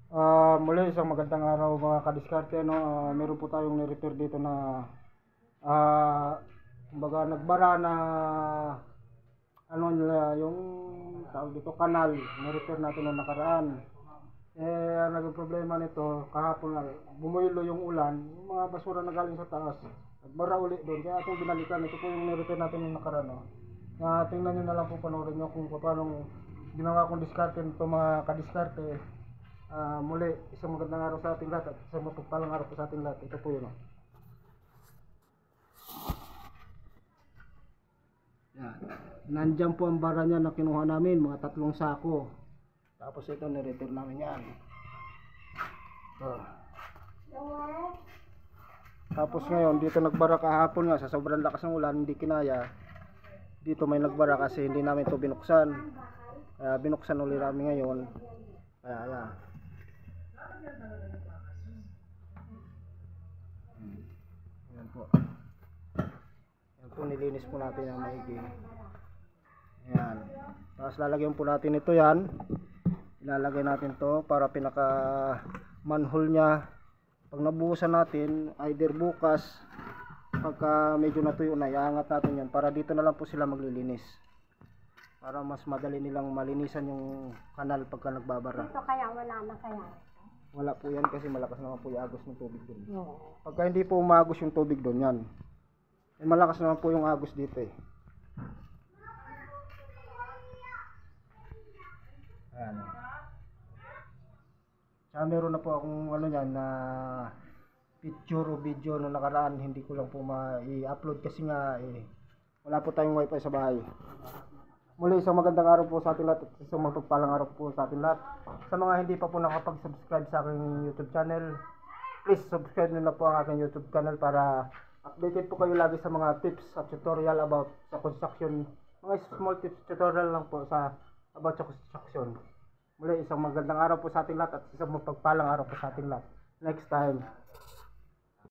Muli isang magandang araw mga kadiskarte, no? Meron po tayong ni-repair dito na kumbaga nagbara na ano nila yung tawag dito kanal, ni-repair natin noong nakaraan. Ang naging problema nito kahapon nga bumuylo yung ulan, yung mga basura na galing sa taas. Nagbara uli doon kaya ating binalikan. Ito po yung ni-repair natin noong nakaraan, no? Tingnan nyo na lang po, panoorin nyo kung paano ginawa kong diskarte nito mga kadiskarte. Muli, isang magandang araw sa ating lahat at isang mapagpalang araw po sa ating lahat. Ito po yun. Yan. Nandyan po ang bara niya na kinuha namin, mga 3 sako. Tapos ito, nirepair namin yan. Tapos ngayon, dito nagbara kahapon nga, sa sobrang lakas ng ulan, hindi kinaya. Dito may nagbara kasi hindi namin ito binuksan. Kaya binuksan ulit namin ngayon. Kaya yan. Yan po. Yan po, nilinis po natin ang maigi. Yan. Tapos lalagyan po natin ito yan. Ilalagay natin to para pinaka manhole nya. Pag nabuhusan natin, either bukas, pagka medyo natuyo na, iangat natin yan para dito na lang po sila maglilinis. Para mas madali nilang malinisan yung kanal pagka nagbabara. Ito kaya wala na kaya? Wala po yan kasi malakas naman po yung agos ng tubig doon. No. Pagka hindi po umagos yung tubig doon, yan. Malakas naman po yung agos dito eh. Ayan. Tsaka meron na po akong ano yan na picture o video no nakaraan. Hindi ko lang po ma-i-upload kasi nga wala po tayong wifi sa bahay. Muli isang magandang araw po sa ating lahat at isang mapagpalang araw po sa ating lahat. Sa mga hindi pa po nakapag-subscribe sa aking YouTube channel, please subscribe nyo na po ang aking YouTube channel para updated po kayo lagi sa mga tips at tutorial about sa construction. Mga small tips tutorial lang po sa about sa construction. Muli isang magandang araw po sa ating lahat at isang mapagpalang araw po sa ating lahat. Next time.